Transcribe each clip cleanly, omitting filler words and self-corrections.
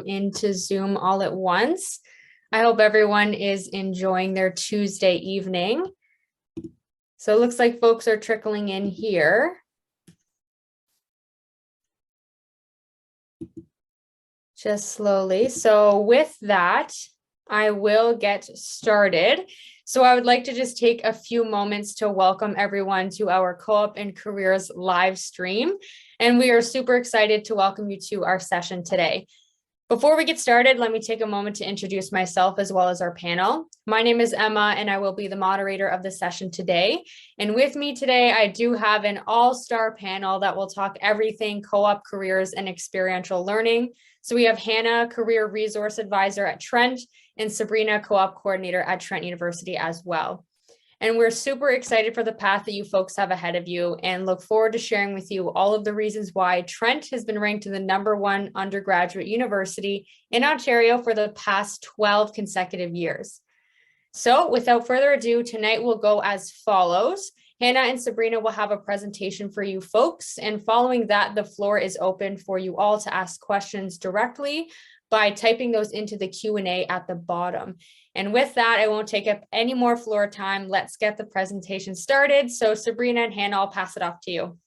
into Zoom all at once. I hope everyone is enjoying their Tuesday evening. So it looks like folks are trickling in here. Just slowly. So with that, I will get started. So I would like to just take a few moments to welcome everyone to our Co-op and Careers live stream. And we are super excited to welcome you to our session today. Before we get started, let me take a moment to introduce myself as well as our panel. My name is Emma, and I will be the moderator of the session today. And with me today, I do have an all-star panel that will talk everything co-op careers and experiential learning. So we have Hannah, Career Resource Advisor at Trent, and Sabrina, Co-op Coordinator at Trent University as well. And we're super excited for the path that you folks have ahead of you and look forward to sharing with you all of the reasons why Trent has been ranked the #1 undergraduate university in Ontario for the past 12 consecutive years. So without further ado, tonight will go as follows. Hannah and Sabrina will have a presentation for you folks. And following that, the floor is open for you all to ask questions directly by typing those into the Q&A at the bottom. And with that, I won't take up any more floor time. Let's get the presentation started. So Sabrina and Hannah, I'll pass it off to you.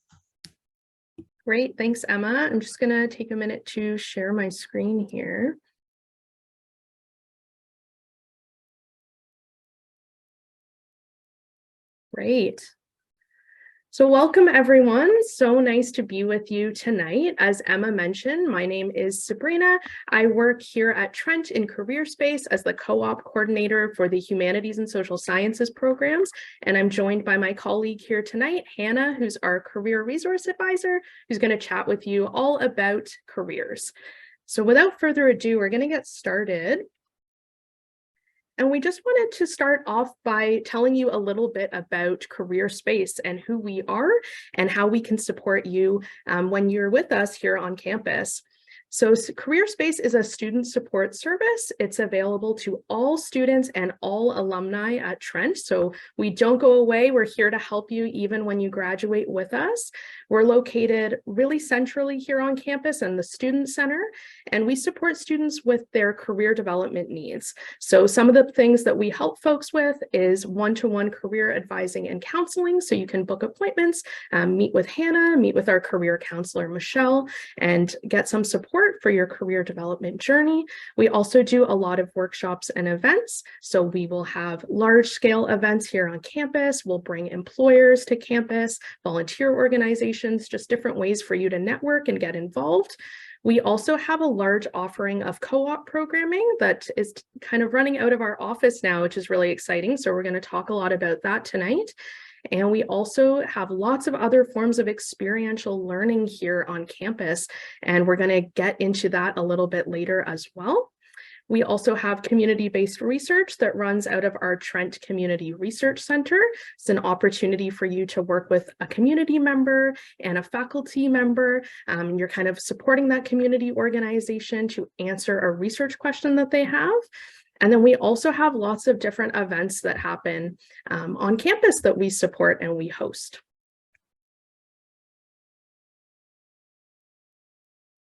Great, thanks, Emma. I'm just gonna take a minute to share my screen here. Great. So welcome everyone. So nice to be with you tonight. As Emma mentioned, my name is Sabrina. I work here at Trent in CAREERSPACE as the co-op coordinator for the Humanities and Social Sciences programs. And I'm joined by my colleague here tonight, Hannah, who's our Career Resource Advisor, who's going to chat with you all about careers. So without further ado, we're going to get started. And we just wanted to start off by telling you a little bit about CAREERSPACE and who we are and how we can support you when you're with us here on campus. So CAREERSPACE is a student support service. It's available to all students and all alumni at Trent. So we don't go away. We're here to help you even when you graduate with us. We're located really centrally here on campus in the Student Center, and we support students with their career development needs. So some of the things that we help folks with is one-to-one career advising and counseling. So you can book appointments, meet with Hannah, meet with our career counselor, Michelle, and get some support for your career development journey. We also do a lot of workshops and events. So we will have large-scale events here on campus. We'll bring employers to campus, volunteer organizations, just different ways for you to network and get involved. We also have a large offering of co-op programming that is kind of running out of our office now, which is really exciting. So we're going to talk a lot about that tonight. And we also have lots of other forms of experiential learning here on campus, and we're going to get into that a little bit later as well. We also have community-based research that runs out of our Trent Community Research Center. It's an opportunity for you to work with a community member and a faculty member. You're kind of supporting that community organization to answer a research question that they have. And then we also have lots of different events that happen on campus that we support and we host.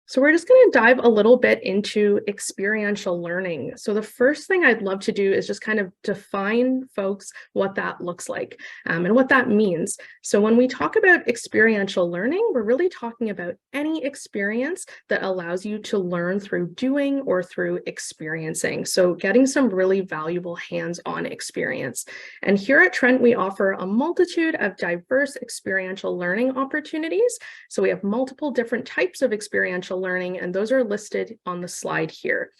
So we're just going to dive a little bit into experiential learning. So the first thing I'd love to do is just kind of define folks what that looks like and what that means. So when we talk about experiential learning, we're really talking about any experience that allows you to learn through doing or through experiencing. So getting some really valuable hands-on experience. And here at Trent, we offer a multitude of diverse experiential learning opportunities. So we have multiple different types of experiential learning, and those are listed on the slide here.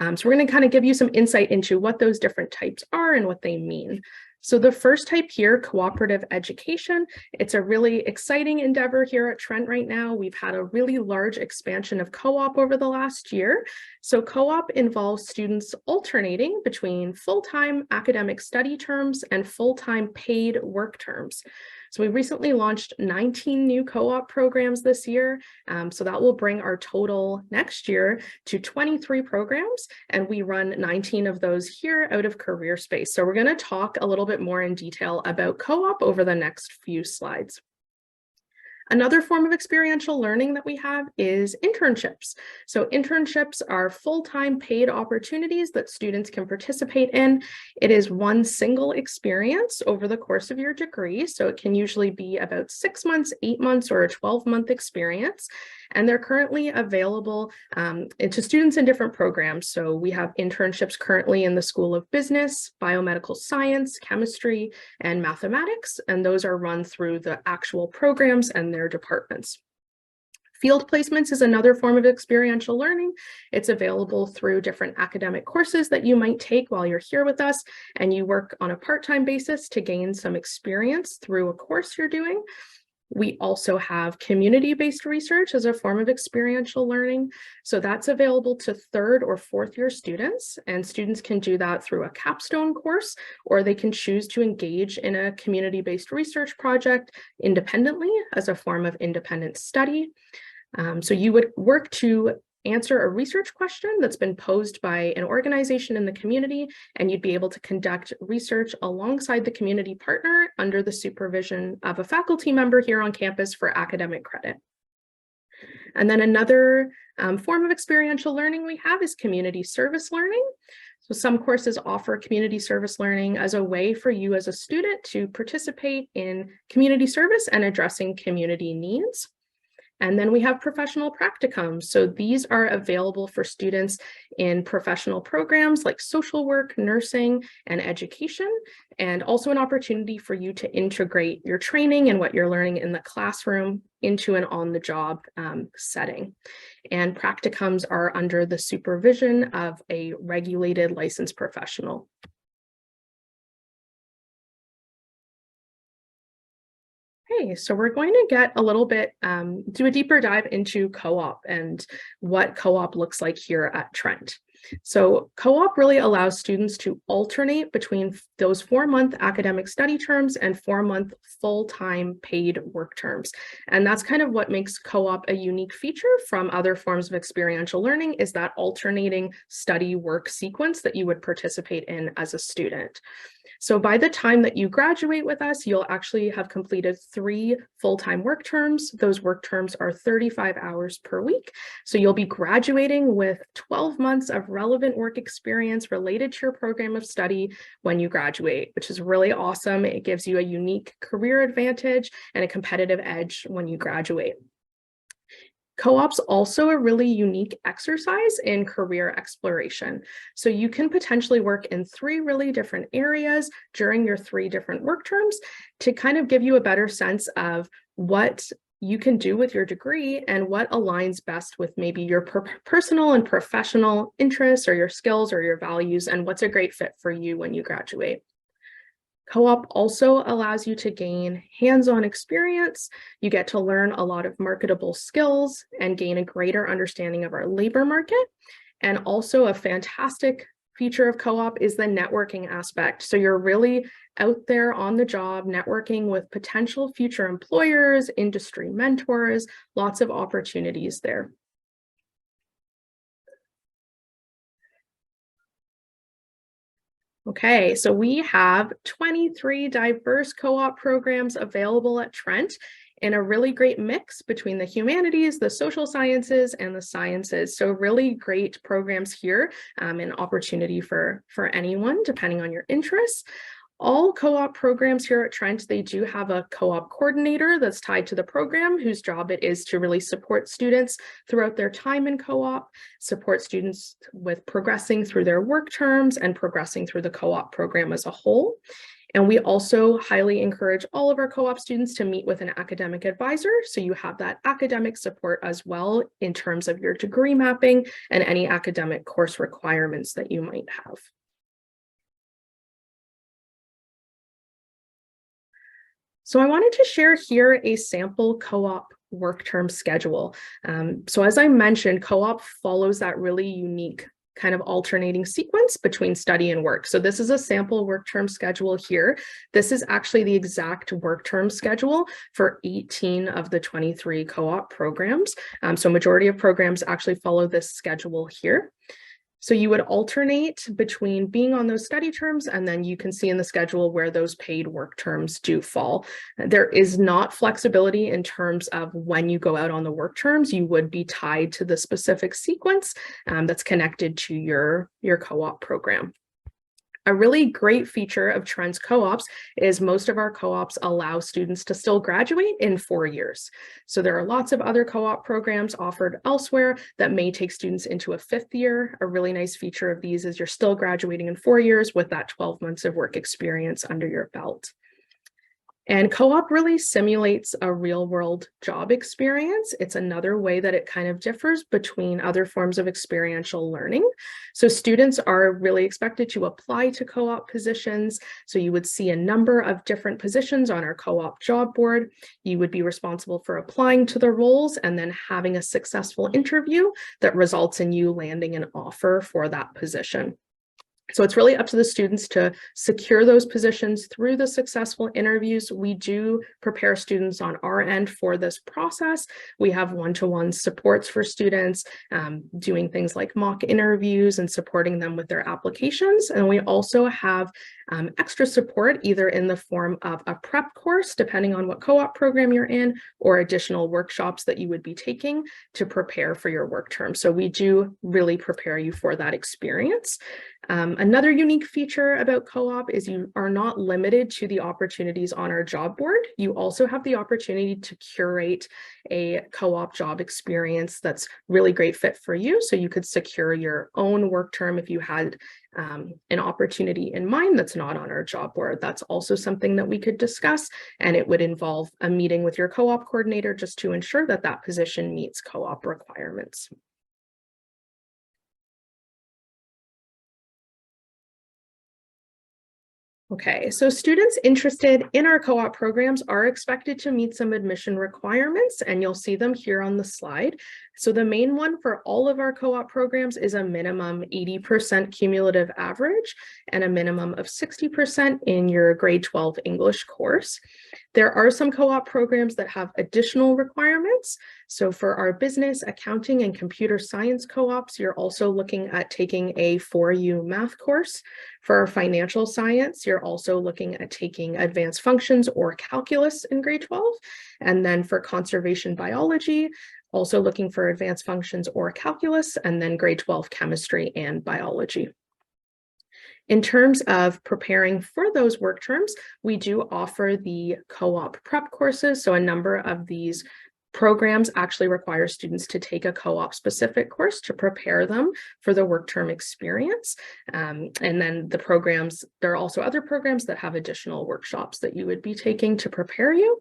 So we're going to kind of give you some insight into what those different types are and what they mean. So the first type here, cooperative education, it's a really exciting endeavor here at Trent right now. We've had a really large expansion of co-op over the last year. So co-op involves students alternating between full-time academic study terms and full-time paid work terms. So we recently launched 19 new co-op programs this year. So that will bring our total next year to 23 programs, and we run 19 of those here out of CAREERSPACE. So we're going to talk a little bit more in detail about co-op over the next few slides. Another form of experiential learning that we have is internships. So internships are full-time paid opportunities that students can participate in. It is one single experience over the course of your degree. So it can usually be about 6 months, 8 months, or a 12-month experience. And they're currently available to students in different programs. So we have internships currently in the School of Business, Biomedical Science, Chemistry, and Mathematics. And those are run through the actual programs and their departments. Field placements is another form of experiential learning. It's available through different academic courses that you might take while you're here with us, and you work on a part-time basis to gain some experience through a course you're doing. We also have community-based research as a form of experiential learning. So that's available to 3rd or 4th year students, and students can do that through a capstone course, or they can choose to engage in a community-based research project independently as a form of independent study. So you would work to answer a research question that's been posed by an organization in the community, and you'd be able to conduct research alongside the community partner under the supervision of a faculty member here on campus for academic credit. And then another form of experiential learning we have is community service learning. So some courses offer community service learning as a way for you as a student to participate in community service and addressing community needs. And then we have professional practicums. So these are available for students in professional programs like social work, nursing, and education, and also an opportunity for you to integrate your training and what you're learning in the classroom into an on-the-job setting. And practicums are under the supervision of a regulated licensed professional. Okay, so we're going to get a little bit, do a deeper dive into co-op and what co-op looks like here at Trent. So co-op really allows students to alternate between those 4-month academic study terms and 4-month full-time paid work terms. And that's kind of what makes co-op a unique feature from other forms of experiential learning, is that alternating study work sequence that you would participate in as a student. So by the time that you graduate with us, you'll actually have completed 3 full-time work terms. Those work terms are 35 hours per week. So you'll be graduating with 12 months of relevant work experience related to your program of study when you graduate, which is really awesome. It gives you a unique career advantage and a competitive edge when you graduate. Co-op's also a really unique exercise in career exploration. So you can potentially work in 3 really different areas during your 3 different work terms to kind of give you a better sense of what you can do with your degree and what aligns best with maybe your personal and professional interests or your skills or your values, and what's a great fit for you when you graduate. Co-op also allows you to gain hands-on experience. You get to learn a lot of marketable skills and gain a greater understanding of our labor market. And also a fantastic feature of co-op is the networking aspect. So you're really out there on the job networking with potential future employers, industry mentors, lots of opportunities there. Okay, so we have 23 diverse co-op programs available at Trent in a really great mix between the humanities, the social sciences, and the sciences. So really great programs here, and opportunity for anyone, depending on your interests. All co-op programs here at Trent, they do have a co-op coordinator that's tied to the program, whose job it is to really support students throughout their time in co-op, support students with progressing through their work terms and progressing through the co-op program as a whole. And we also highly encourage all of our co-op students to meet with an academic advisor, so you have that academic support as well in terms of your degree mapping and any academic course requirements that you might have. So I wanted to share here a sample co-op work term schedule. So as I mentioned, co-op follows that really unique kind of alternating sequence between study and work. So this is a sample work term schedule here. This is actually the exact work term schedule for 18 of the 23 co-op programs. So majority of programs actually follow this schedule here. So you would alternate between being on those study terms, and then you can see in the schedule where those paid work terms do fall. There is not flexibility in terms of when you go out on the work terms. You would be tied to the specific sequence that's connected to your co-op program. A really great feature of Trent's co-ops is most of our co-ops allow students to still graduate in 4 years. So there are lots of other co-op programs offered elsewhere that may take students into a 5th year. A really nice feature of these is you're still graduating in 4 years with that 12 months of work experience under your belt. And co-op really simulates a real-world job experience. It's another way that it kind of differs between other forms of experiential learning. So students are really expected to apply to co-op positions. So you would see a number of different positions on our co-op job board. You would be responsible for applying to the roles and then having a successful interview that results in you landing an offer for that position. So it's really up to the students to secure those positions through the successful interviews. We do prepare students on our end for this process. We have one-to-one supports for students, doing things like mock interviews and supporting them with their applications. And we also have extra support either in the form of a prep course, depending on what co-op program you're in, or additional workshops that you would be taking to prepare for your work term. So we do really prepare you for that experience. Another unique feature about co-op is you are not limited to the opportunities on our job board. You also have the opportunity to curate a co-op job experience that's really great fit for you. So you could secure your own work term if you had an opportunity in mind that's not on our job board. That's also something that we could discuss, and it would involve a meeting with your co-op coordinator just to ensure that that position meets co-op requirements. Okay, so students interested in our co-op programs are expected to meet some admission requirements, and you'll see them here on the slide. So the main one for all of our co-op programs is a minimum 80% cumulative average and a minimum of 60% in your grade 12 English course. There are some co-op programs that have additional requirements. So for our business, accounting, and computer science co-ops, you're also looking at taking a 4U math course. For our financial science, you're also looking at taking advanced functions or calculus in grade 12. And then for conservation biology, also looking for advanced functions or calculus, and then grade 12 chemistry and biology. In terms of preparing for those work terms, we do offer the co-op prep courses. So a number of these programs actually require students to take a co-op specific course to prepare them for the work term experience. And then the programs, there are also other programs that have additional workshops that you would be taking to prepare you.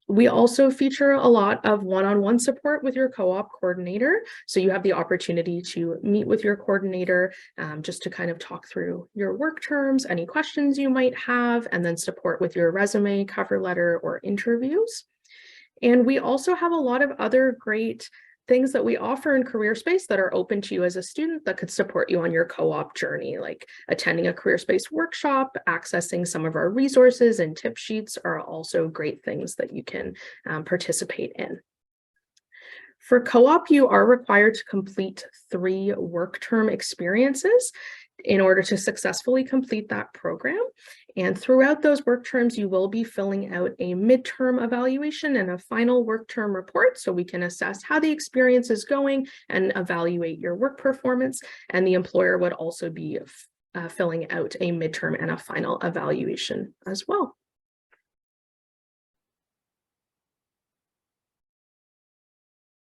We also feature a lot of one-on-one support with your co-op coordinator. So you have the opportunity to meet with your coordinator just to kind of talk through your work terms, any questions you might have, and then support with your resume, cover letter, or interviews. And we also have a lot of other great things that we offer in CAREERSPACE that are open to you as a student that could support you on your co-op journey, like attending a CAREERSPACE workshop, accessing some of our resources and tip sheets are also great things that you can participate in. For co-op, you are required to complete 3 work term experiences in order to successfully complete that program. And throughout those work terms, you will be filling out a midterm evaluation and a final work term report so we can assess how the experience is going and evaluate your work performance. And the employer would also be filling out a midterm and a final evaluation as well.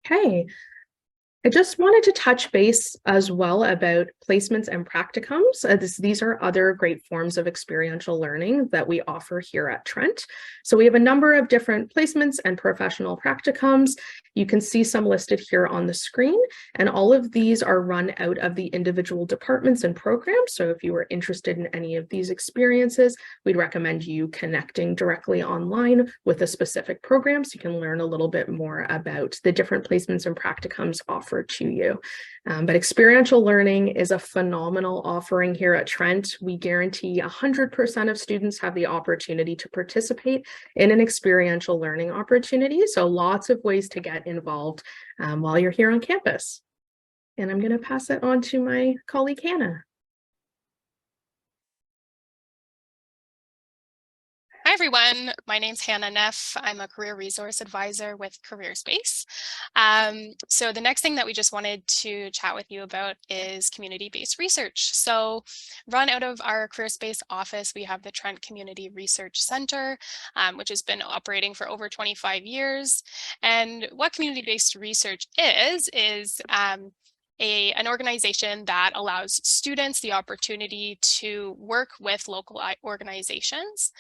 Okay. I just wanted to touch base as well about placements and practicums. These are other great forms of experiential learning that we offer here at Trent. So we have a number of different placements and professional practicums. You can see some listed here on the screen, and all of these are run out of the individual departments and programs. So if you are interested in any of these experiences, we'd recommend you connecting directly online with a specific program so you can learn a little bit more about the different placements and practicums offered to you. But experiential learning is a phenomenal offering here at Trent. We guarantee 100% of students have the opportunity to participate in an experiential learning opportunity. So lots of ways to get involved while you're here on campus. And I'm going to pass it on to my colleague, Hannah. Hi, everyone. My name's Hannah Neff. I'm a career resource advisor with CAREERSPACE. So the next thing that we just wanted to chat with you about is community-based research. So run out of our CAREERSPACE office, we have the Trent Community Research Center, which has been operating for over 25 years. And what community-based research is an organization that allows students the opportunity to work with local organizations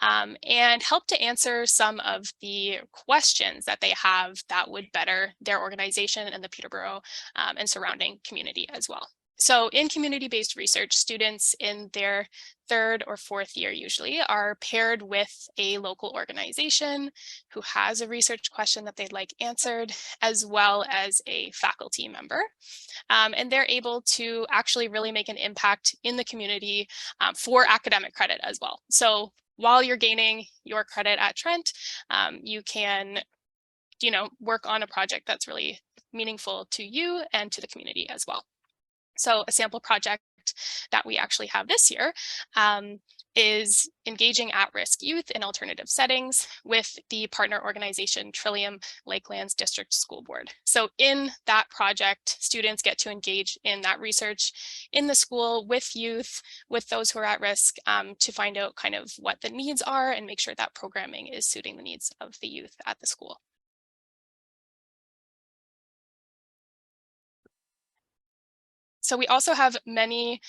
and help to answer some of the questions that they have that would better their organization and the Peterborough and surrounding community as well. So in community-based research, students in their third or fourth year usually are paired with a local organization who has a research question that they'd like answered, as well as a faculty member. And they're able to actually really make an impact in the community for academic credit as well. So while you're gaining your credit at Trent, you can, work on a project that's really meaningful to you and to the community as well. So a sample project that we actually have this year is engaging at-risk youth in alternative settings with the partner organization Trillium Lakelands District School Board. So in that project, students get to engage in that research in the school with youth, with those who are at risk, to find out kind of what the needs are and make sure that programming is suiting the needs of the youth at the school. So we also have many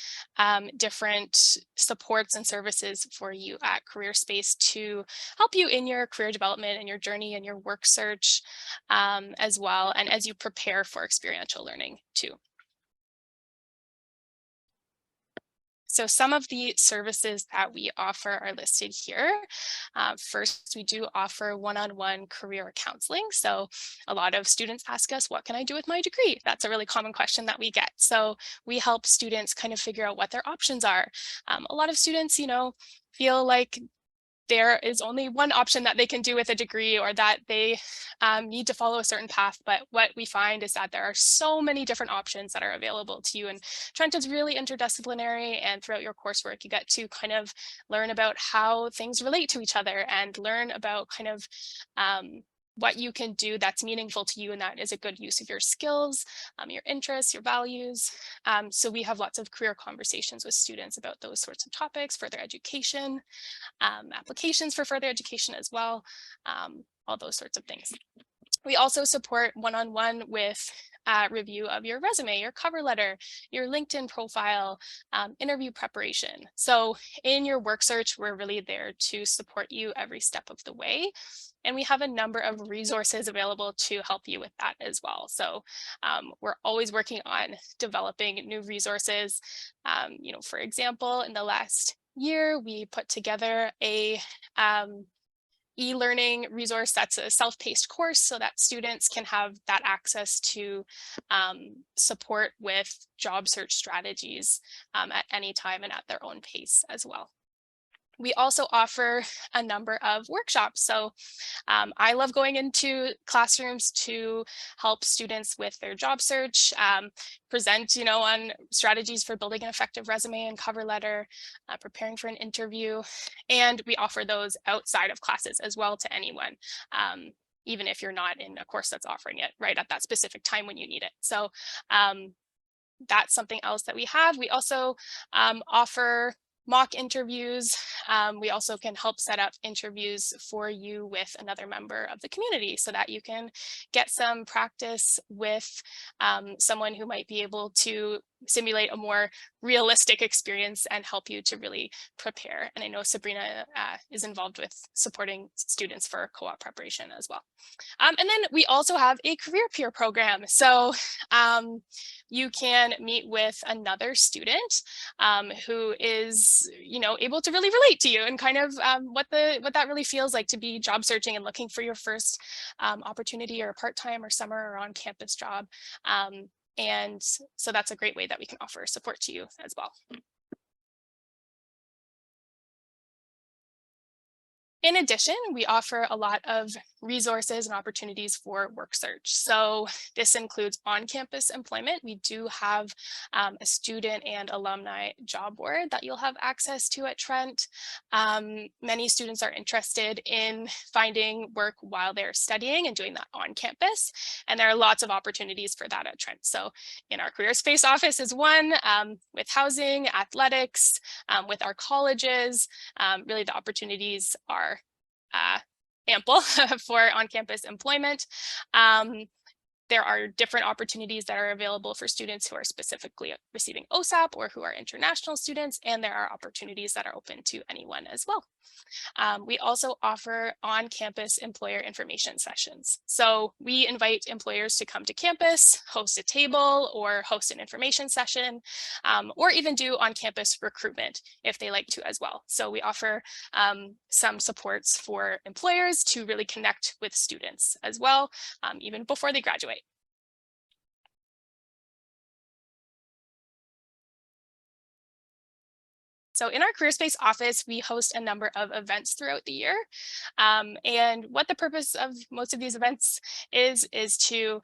different supports and services for you at CAREERSPACE to help you in your career development and your journey and your work search as well, and as you prepare for experiential learning too. So some of the services that we offer are listed here. First, we do offer one-on-one career counseling. So a lot of students ask us, what can I do with my degree? That's a really common question that we get. So we help students kind of figure out what their options are. A lot of students, feel like there is only one option that they can do with a degree, or that they need to follow a certain path. But what we find is that there are so many different options that are available to you. And Trent is really interdisciplinary, and throughout your coursework, you get to kind of learn about how things relate to each other and learn about kind of what you can do that's meaningful to you and that is a good use of your skills, your interests, your values. So we have lots of career conversations with students about those sorts of topics, further education, applications for further education as well, all those sorts of things. We also support one-on-one with review of your resume, your cover letter, your LinkedIn profile, interview preparation. So in your work search, we're really there to support you every step of the way. And we have a number of resources available to help you with that as well. So we're always working on developing new resources. For example, in the last year, we put together a e-learning resource that's a self-paced course so that students can have that access to support with job search strategies at any time and at their own pace as well. We also offer a number of workshops. So I love going into classrooms to help students with their job search, present, on strategies for building an effective resume and cover letter, preparing for an interview. And we offer those outside of classes as well to anyone, even if you're not in a course that's offering it right at that specific time when you need it. So that's something else that we have. We also offer mock interviews. We also can help set up interviews for you with another member of the community so that you can get some practice with someone who might be able to simulate a more realistic experience and help you to really prepare. And I know Sabrina is involved with supporting students for co-op preparation as well. And then we also have a career peer program. So you can meet with another student who is, able to really relate to you and kind of what that really feels like to be job searching and looking for your first opportunity or part-time or summer or on-campus job. And so that's a great way that we can offer support to you as well. In addition, we offer a lot of resources and opportunities for work search. So this includes on-campus employment. We do have a student and alumni job board that you'll have access to at Trent. Many students are interested in finding work while they're studying and doing that on campus. And there are lots of opportunities for that at Trent. So in our CAREERSPACE office is one, with housing, athletics, with our colleges. Really the opportunities are ample for on-campus employment. There are different opportunities that are available for students who are specifically receiving OSAP or who are international students, and there are opportunities that are open to anyone as well. We also offer on-campus employer information sessions. So we invite employers to come to campus, host a table, or host an information session, or even do on-campus recruitment if they like to as well. So we offer some supports for employers to really connect with students as well, even before they graduate. So in our CAREERSPACE office, we host a number of events throughout the year. And what the purpose of most of these events is to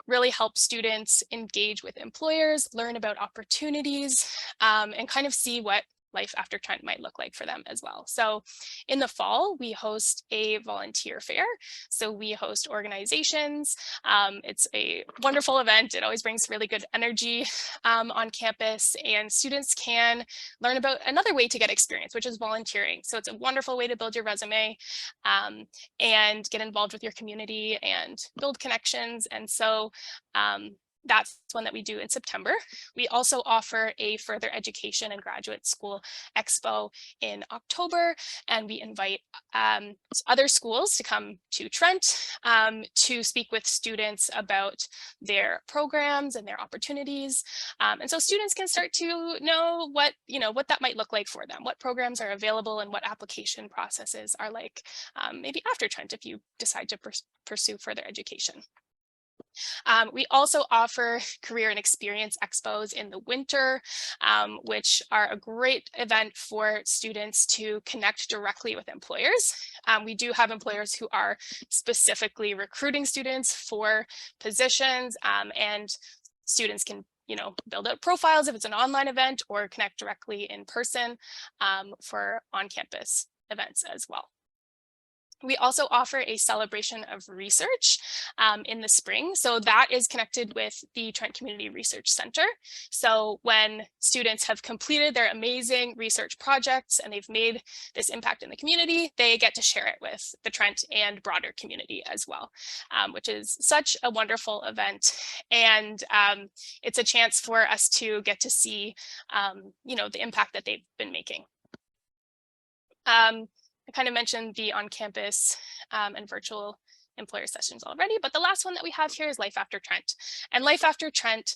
really help students engage with employers, learn about opportunities, and kind of see what life after Trent might look like for them as well. So in the fall, we host a volunteer fair. So we host organizations. It's a wonderful event. It always brings really good energy on campus, and students can learn about another way to get experience, which is volunteering. So it's a wonderful way to build your resume and get involved with your community and build connections. And so that's one that we do in September. We also offer a further education and graduate school expo in October, and we invite other schools to come to Trent to speak with students about their programs and their opportunities. And so students can start to know what that might look like for them, what programs are available and what application processes are like maybe after Trent if you decide to pursue further education. We also offer career and experience expos in the winter, which are a great event for students to connect directly with employers. We do have employers who are specifically recruiting students for positions, and students can build out profiles if it's an online event or connect directly in person for on-campus events as well. We also offer a celebration of research in the spring. So that is connected with the Trent Community Research Center. So when students have completed their amazing research projects and they've made this impact in the community, they get to share it with the Trent and broader community as well, which is such a wonderful event. And it's a chance for us to get to see, the impact that they've been making. I kind of mentioned the on-campus and virtual employer sessions already, but the last one that we have here is Life After Trent. And Life After Trent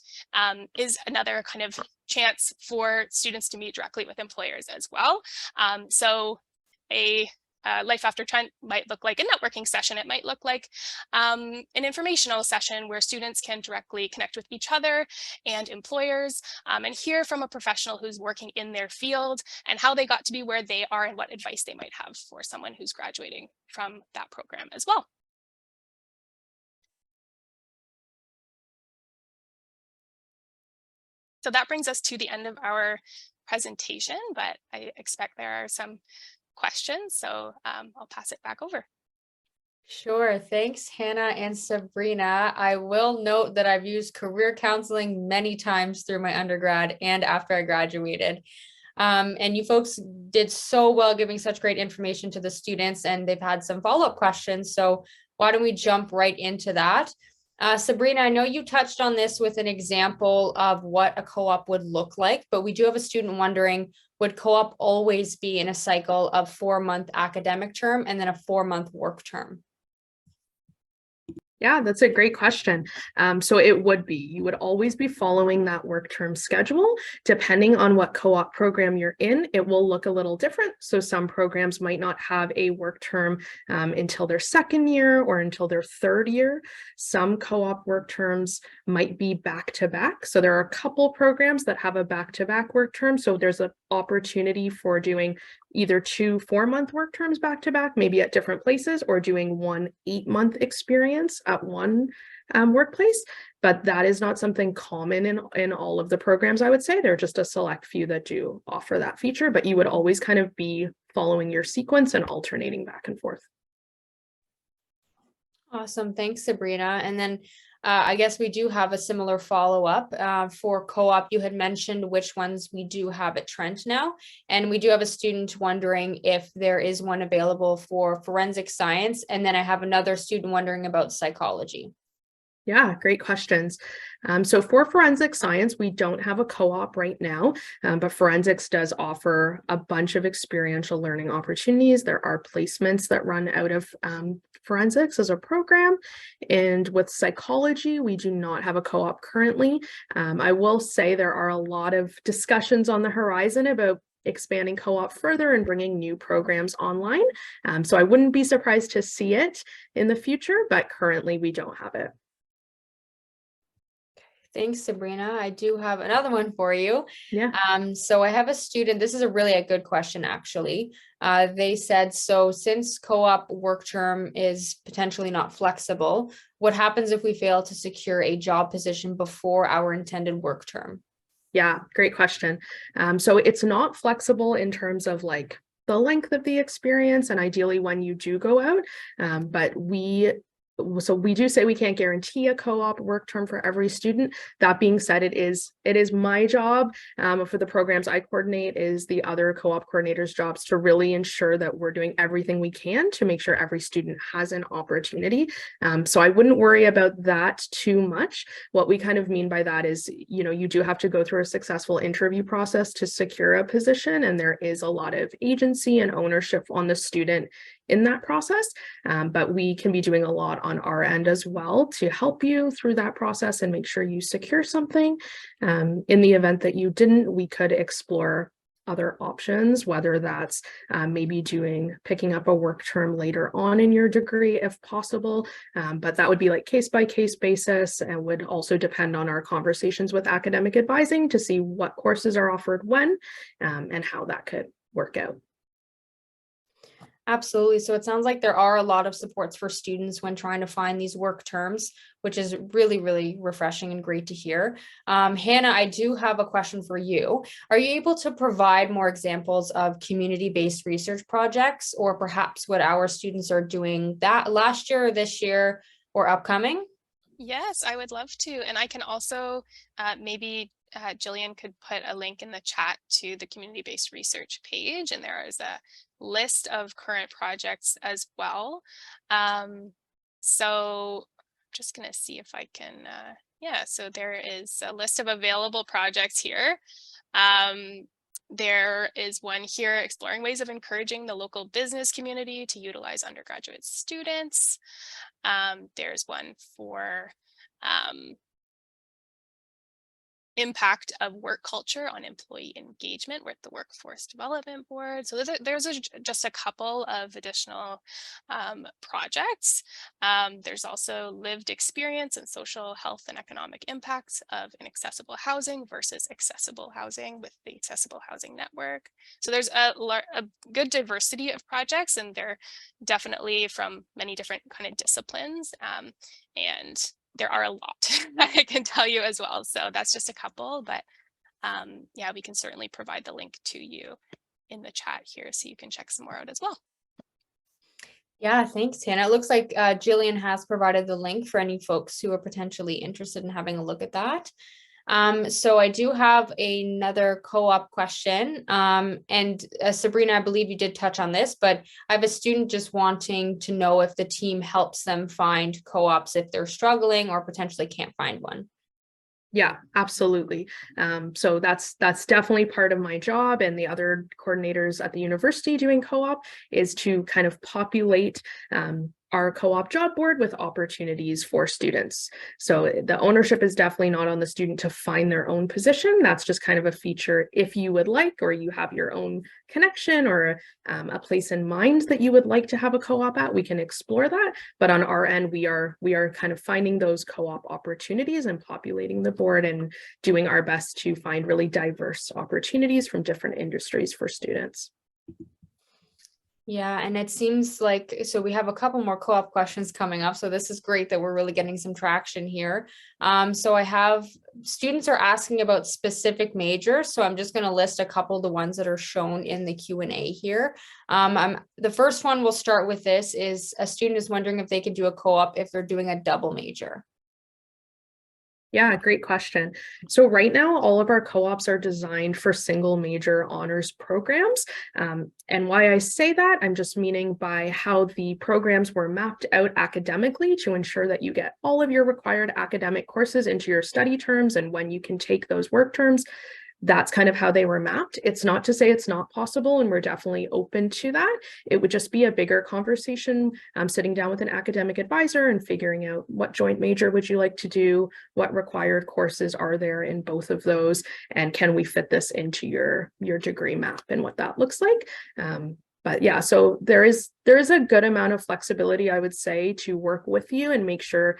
is another kind of chance for students to meet directly with employers as well. So a Life After Trent might look like a networking session. It might look like an informational session where students can directly connect with each other and employers and hear from a professional who's working in their field and how they got to be where they are and what advice they might have for someone who's graduating from that program as well. So that brings us to the end of our presentation, but I expect there are some questions, so I'll pass it back over. Sure. Thanks, Hannah and Sabrina. I will note that I've used career counseling many times through my undergrad and after I graduated. And you folks did so well giving such great information to the students, and they've had some follow-up questions. So why don't we jump right into that? Sabrina, I know you touched on this with an example of what a co-op would look like, but we do have a student wondering, would co-op always be in a cycle of 4-month academic term and then a 4-month work term? Yeah, that's a great question. So you would always be following that work term schedule. Depending on what co-op program you're in, it will look a little different. So some programs might not have a work term until their second year or until their third year. Some co-op work terms might be back to back. So there are a couple programs that have a back-to-back work term. So there's an opportunity for doing either 2 4-month work terms back to back, maybe at different places, or doing 1 8-month experience at one workplace. But that is not something common in all of the programs, I would say. There are just a select few that do offer that feature, but you would always kind of be following your sequence and alternating back and forth. Awesome. Thanks, Sabrina. And then I guess we do have a similar follow-up for co-op. You had mentioned which ones we do have at Trent now, and we do have a student wondering if there is one available for forensic science. And then I have another student wondering about psychology. Yeah, great questions. So for forensic science, we don't have a co-op right now, but forensics does offer a bunch of experiential learning opportunities. There are placements that run out of forensics as a program. And with psychology, we do not have a co-op currently. I will say there are a lot of discussions on the horizon about expanding co-op further and bringing new programs online. So I wouldn't be surprised to see it in the future, but currently we don't have it. Thanks, Sabrina. I do have another one for you. Yeah. So I have a student, this is a really good question, actually. They said, so since co-op work term is potentially not flexible, what happens if we fail to secure a job position before our intended work term? Yeah, great question. So it's not flexible in terms of like the length of the experience and ideally when you do go out, but we do say we can't guarantee a co-op work term for every student. That being said, it is my job for the programs I coordinate, is the other co-op coordinators' jobs to really ensure that we're doing everything we can to make sure every student has an opportunity. So I wouldn't worry about that too much. What we kind of mean by that is, you do have to go through a successful interview process to secure a position, and there is a lot of agency and ownership on the student in that process, but we can be doing a lot on our end as well to help you through that process and make sure you secure something. In the event that you didn't, we could explore other options, whether that's maybe picking up a work term later on in your degree if possible, but that would be like case-by-case basis and would also depend on our conversations with academic advising to see what courses are offered when and how that could work out. Absolutely. So it sounds like there are a lot of supports for students when trying to find these work terms, which is really, really refreshing and great to hear. Hannah, I do have a question for you. Are you able to provide more examples of community-based research projects, or perhaps what our students are doing that last year or this year or upcoming? Yes, I would love to. And I can also maybe Jillian could put a link in the chat to the community-based research page, and there is a list of current projects as well. So I'm just going to see if I can, so there is a list of available projects here. There is one here, exploring ways of encouraging the local business community to utilize undergraduate students. There's one for impact of work culture on employee engagement with the Workforce Development Board. So there's just a couple of additional projects. There's also lived experience and social health and economic impacts of inaccessible housing versus accessible housing with the Accessible Housing Network. So there's a good diversity of projects, and they're definitely from many different kind of disciplines. And there are a lot I can tell you as well. So that's just a couple, but yeah, we can certainly provide the link to you in the chat here so you can check some more out as well. Yeah, thanks, Hannah. It looks like Jillian has provided the link for any folks who are potentially interested in having a look at that. So I do have another co-op question. And Sabrina, I believe you did touch on this, but I have a student just wanting to know if the team helps them find co-ops if they're struggling or potentially can't find one. Yeah, absolutely. So that's definitely part of my job, and the other coordinators at the university doing co-op is to kind of populate our co-op job board with opportunities for students. So the ownership is definitely not on the student to find their own position. That's just kind of a feature if you would like, or you have your own connection or a place in mind that you would like to have a co-op at, we can explore that. But on our end, we are kind of finding those co-op opportunities and populating the board and doing our best to find really diverse opportunities from different industries for students. Yeah, and it seems like, so we have a couple more co-op questions coming up. So this is great that we're really getting some traction here. So I have students are asking about specific majors. So I'm just going to list a couple of the ones that are shown in the Q&A here. The first one we'll start with this is a student is wondering if they could do a co-op if they're doing a double major. Yeah, great question. So right now, all of our co-ops are designed for single major honors programs. And why I say that, I'm just meaning by how the programs were mapped out academically to ensure that you get all of your required academic courses into your study terms and when you can take those work terms. That's kind of how they were mapped. It's not to say it's not possible, and we're definitely open to that. It would just be a bigger conversation, sitting down with an academic advisor and figuring out what joint major would you like to do, what required courses are there in both of those, and can we fit this into your degree map and what that looks like. But yeah, so there is a good amount of flexibility, I would say, to work with you and make sure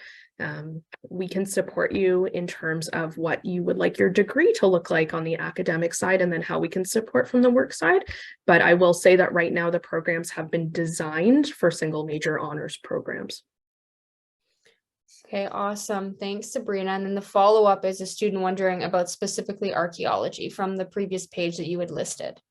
we can support you in terms of what you would like your degree to look like on the academic side, and then how we can support from the work side. But I will say that right now the programs have been designed for single major honors programs. Okay, awesome. Thanks, Sabrina. And then the follow-up is a student wondering about specifically archaeology from the previous page that you had listed.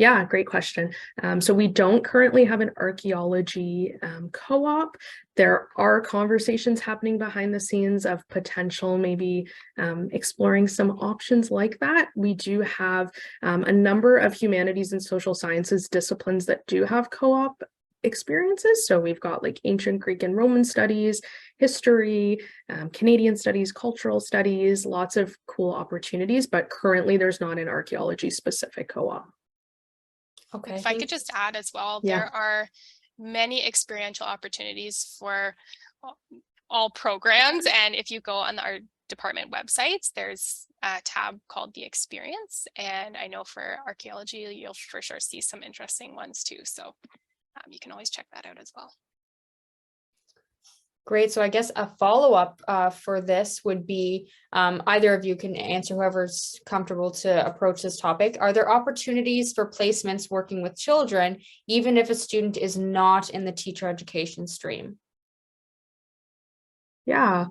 Yeah, great question. So we don't currently have an archaeology co-op. There are conversations happening behind the scenes of potential maybe exploring some options like that. We do have a number of humanities and social sciences disciplines that do have co-op experiences. So we've got like ancient Greek and Roman studies, history, Canadian studies, cultural studies, lots of cool opportunities, but currently there's not an archaeology specific co-op. Okay. If I could just add as well, Yeah. there are many experiential opportunities for all programs. And if you go on our department websites, there's a tab called the Experience. And I know for archaeology, you'll for sure see some interesting ones too. So you can always check that out as well. Great. So I guess a follow-up for this would be either of you can answer, whoever's comfortable to approach this topic. Are there opportunities for placements working with children, even if a student is not in the teacher education stream? Yeah.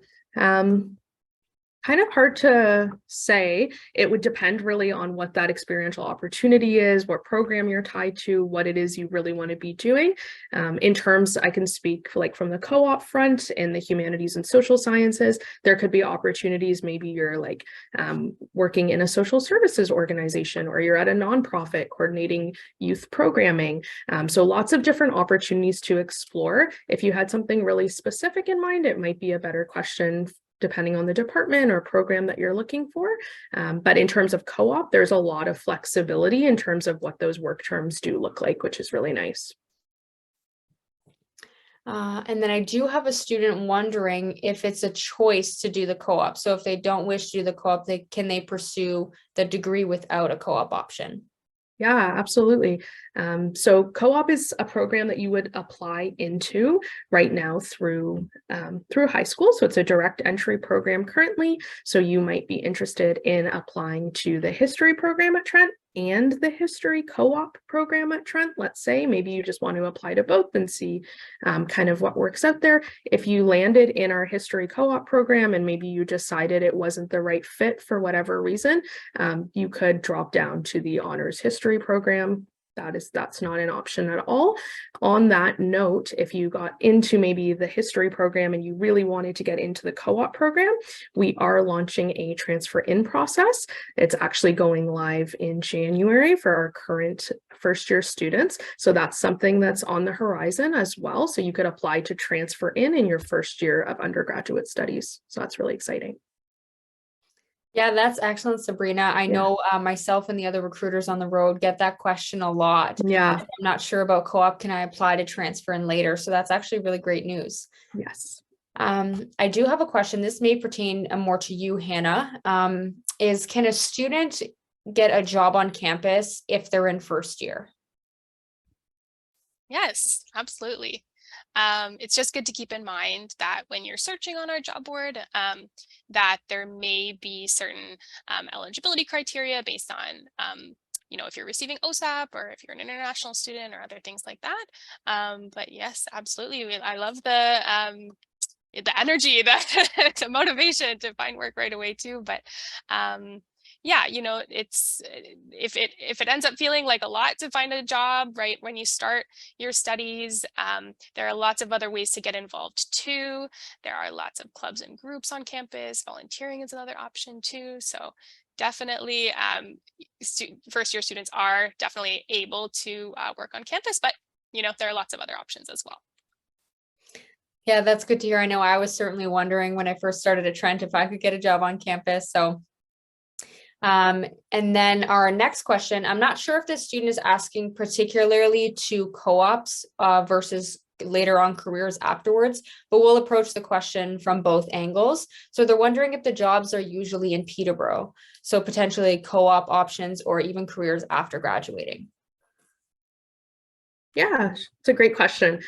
Kind of hard to say. It would depend really on what that experiential opportunity is, what program you're tied to, what it is you really want to be doing. In terms, I can speak like from the co-op front in the humanities and social sciences, there could be opportunities. Maybe you're like working in a social services organization, or you're at a nonprofit coordinating youth programming. So lots of different opportunities to explore. If you had something really specific in mind, it might be a better question depending on the department or program that you're looking for. But in terms of co-op, there's a lot of flexibility in terms of what those work terms do look like, which is really nice. And then I do have a student wondering if it's a choice to do the co-op. So if they don't wish to do the co-op, can they pursue the degree without a co-op option? Yeah, absolutely. So co-op is a program that you would apply into right now through high school. So it's a direct entry program currently. So you might be interested in applying to the history program at Trent and the history co-op program at Trent. Let's say maybe you just want to apply to both and see kind of what works out there. If you landed in our history co-op program and maybe you decided it wasn't the right fit for whatever reason, you could drop down to the honors history program. That's not an option at all. On that note, if you got into maybe the history program and you really wanted to get into the co-op program, we are launching a transfer in process. It's actually going live in January for our current first year students. So that's something that's on the horizon as well. So you could apply to transfer in your first year of undergraduate studies. So that's really exciting. Yeah, that's excellent, Sabrina. I Yeah. know myself and the other recruiters on the road get that question a lot. Yeah. I'm not sure about co-op. Can I apply to transfer in later? So that's actually really great news. Yes. I do have a question. This may pertain more to you, Hannah. Is can a student get a job on campus if they're in first year? Yes, absolutely. It's just good to keep in mind that when you're searching on our job board, that there may be certain eligibility criteria based on, if you're receiving OSAP or if you're an international student or other things like that. But yes, absolutely. I love the energy, the motivation to find work right away too. But yeah, it's if it ends up feeling like a lot to find a job right when you start your studies, there are lots of other ways to get involved too. There are lots of clubs and groups on campus. Volunteering is another option too. So definitely, first year students are definitely able to work on campus, but there are lots of other options as well. Yeah, that's good to hear. I know I was certainly wondering when I first started at Trent if I could get a job on campus. So, and then our next question, I'm not sure if the student is asking particularly to co-ops versus later on careers afterwards, but we'll approach the question from both angles. So they're wondering if the jobs are usually in Peterborough, so potentially co-op options or even careers after graduating. Yeah, it's a great question.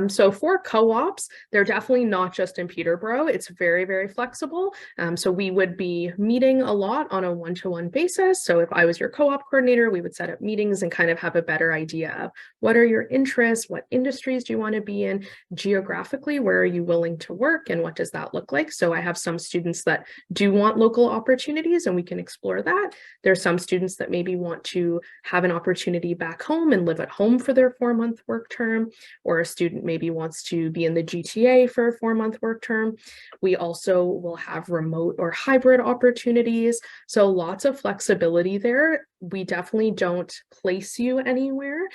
So for co-ops, they're definitely not just in Peterborough. It's very, very flexible. So we would be meeting a lot on a one-to-one basis. So if I was your co-op coordinator, we would set up meetings and kind of have a better idea of what are your interests, what industries do you want to be in, geographically, where are you willing to work, and what does that look like? So I have some students that do want local opportunities, and we can explore that. There's some students that maybe want to have an opportunity back home and live at home for their 4-month work term, or a student maybe wants to be in the GTA for a 4-month work term. We also will have remote or hybrid opportunities. So lots of flexibility there. We definitely don't place you anywhere.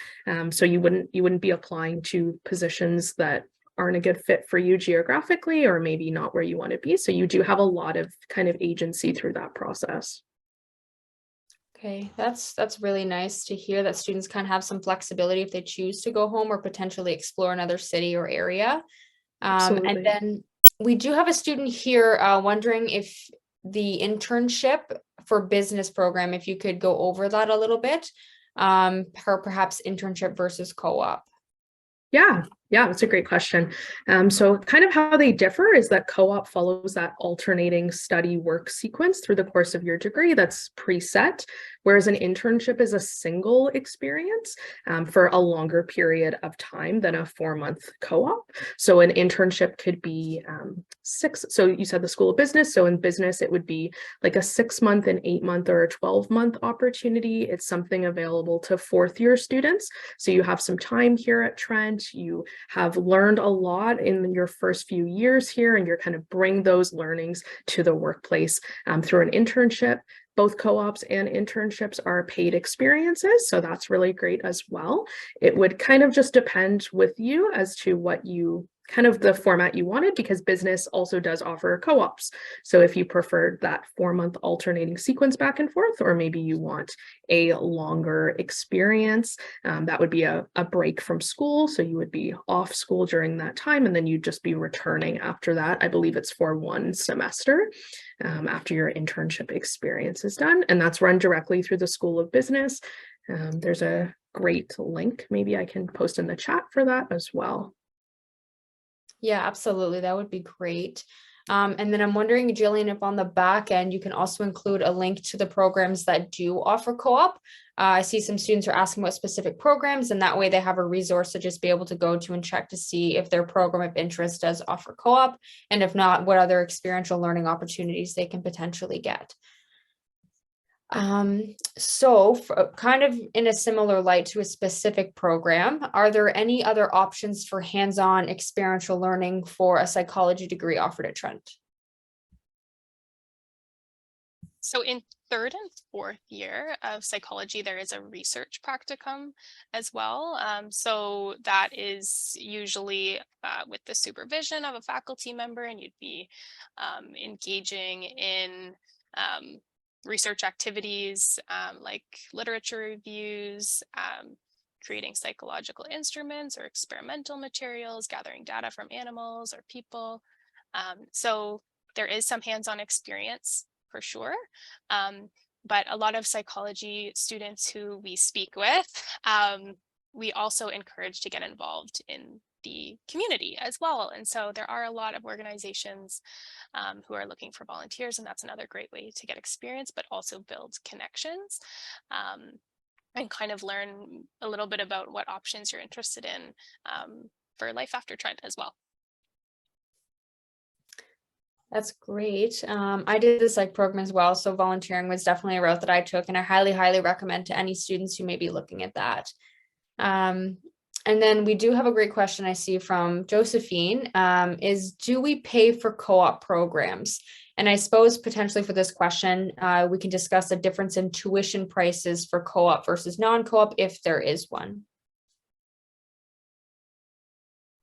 So you wouldn't be applying to positions that aren't a good fit for you geographically, or maybe not where you want to be. So you do have a lot of kind of agency through that process. Okay, that's really nice to hear that students kind of have some flexibility if they choose to go home or potentially explore another city or area. And Absolutely. then we do have a student here wondering if the internship for business program, if you could go over that a little bit, or perhaps internship versus co-op. Yeah, that's a great question. So kind of how they differ is that co-op follows that alternating study work sequence through the course of your degree that's preset, whereas an internship is a single experience for a longer period of time than a 4-month co-op. So an internship could be 6. So you said the School of Business. So in business, it would be like a 6-month, an 8-month, or a 12-month opportunity. It's something available to 4th-year students. So you have some time here at Trent. You have learned a lot in your first few years here, and you're kind of bring those learnings to the workplace through an internship. Both co-ops and internships are paid experiences, so that's really great as well. It would kind of just depend with you as to what you kind of the format you wanted, because business also does offer co-ops. So if you preferred that 4-month alternating sequence back and forth, or maybe you want a longer experience, that would be a break from school. So you would be off school during that time, and then you'd just be returning after that. I believe it's for 1 semester after your internship experience is done. And that's run directly through the School of Business. There's a great link. Maybe I can post in the chat for that as well. Yeah, absolutely. That would be great. And then I'm wondering, Jillian, if on the back end, you can also include a link to the programs that do offer co-op. I see some students are asking about specific programs, and that way they have a resource to just be able to go to and check to see if their program of interest does offer co-op, and if not, what other experiential learning opportunities they can potentially get. So kind of in a similar light to a specific program, are there any other options for hands-on experiential learning for a psychology degree offered at Trent? So in 3rd and 4th year of psychology, there is a research practicum as well. So that is usually with the supervision of a faculty member, and you'd be engaging in research activities like literature reviews, creating psychological instruments or experimental materials, gathering data from animals or people. So there is some hands-on experience for sure. But a lot of psychology students who we speak with, we also encourage to get involved in the community as well. And so there are a lot of organizations who are looking for volunteers, and that's another great way to get experience, but also build connections and kind of learn a little bit about what options you're interested in for life after Trent as well. That's great. I did the psych program as well, so volunteering was definitely a route that I took, and I highly recommend to any students who may be looking at that. And then we do have a great question I see from Josephine, is do we pay for co-op programs? And I suppose potentially for this question, we can discuss the difference in tuition prices for co-op versus non-co-op if there is one.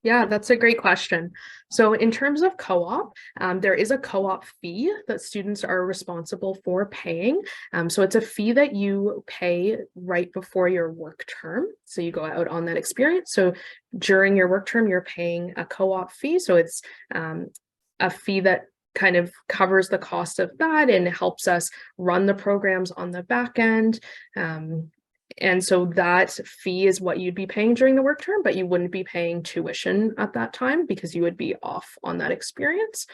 Yeah, that's a great question. So in terms of co-op, there is a co-op fee that students are responsible for paying. So it's a fee that you pay right before your work term. So you go out on that experience. So during your work term, you're paying a co-op fee. So it's a fee that kind of covers the cost of that and helps us run the programs on the back end. And so that fee is what you'd be paying during the work term, but you wouldn't be paying tuition at that time because you would be off on that experience.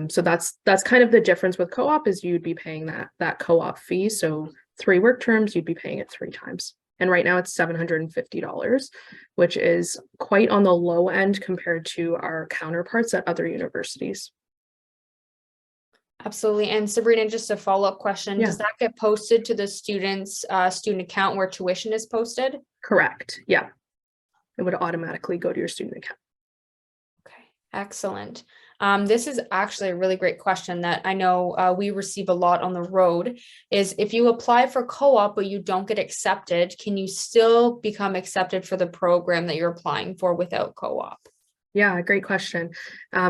So that's kind of the difference with co-op, is you'd be paying that co-op fee. So 3 work terms, you'd be paying it 3 times. And right now it's $750, which is quite on the low end compared to our counterparts at other universities. Absolutely. And Sabrina, just a follow-up question. Yeah. Does that get posted to the student's student account where tuition is posted? Correct. Yeah. It would automatically go to your student account. Okay, excellent. This is actually a really great question that I know we receive a lot on the road, is if you apply for co-op but you don't get accepted, can you still become accepted for the program that you're applying for without co-op? Yeah, great question.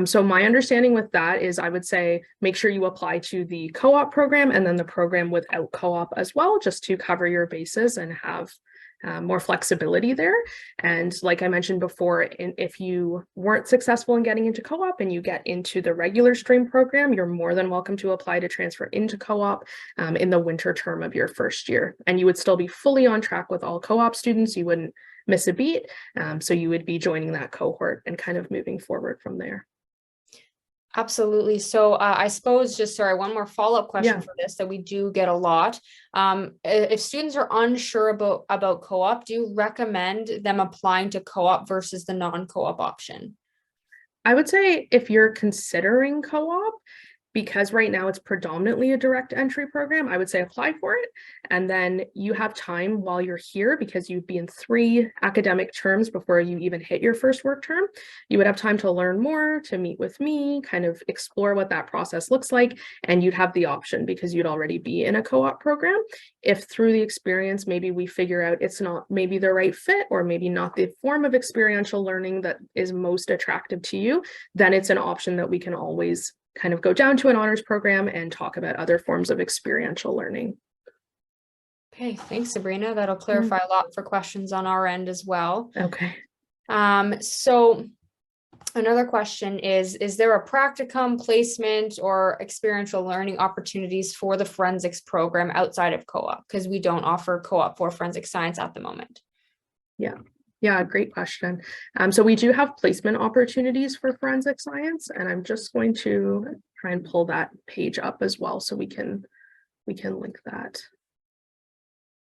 So my understanding with that is I would say make sure you apply to the co-op program and then the program without co-op as well, just to cover your bases and have more flexibility there. And like I mentioned before, if you weren't successful in getting into co-op and you get into the regular stream program, you're more than welcome to apply to transfer into co-op in the winter term of your first year. And you would still be fully on track with all co-op students. You wouldn't miss a beat. So you would be joining that cohort and kind of moving forward from there. Absolutely. So I suppose just, sorry, one more follow-up question for this that we do get a lot. If students are unsure about co-op, do you recommend them applying to co-op versus the non-co-op option? I would say if you're considering co-op, because right now it's predominantly a direct entry program, I would say apply for it. And then you have time while you're here, because you'd be in 3 academic terms before you even hit your first work term. You would have time to learn more, to meet with me, kind of explore what that process looks like. And you'd have the option because you'd already be in a co-op program. If through the experience, maybe we figure out it's not maybe the right fit, or maybe not the form of experiential learning that is most attractive to you, then it's an option that we can always kind of go down to an honors program and talk about other forms of experiential learning. Okay, thanks, Sabrina. That'll clarify a lot for questions on our end as well. Okay. So another question is there a practicum, placement, or experiential learning opportunities for the forensics program outside of co-op? Because we don't offer co-op for forensic science at the moment. Yeah, great question. So we do have placement opportunities for forensic science, and I'm just going to try and pull that page up as well so we can link that.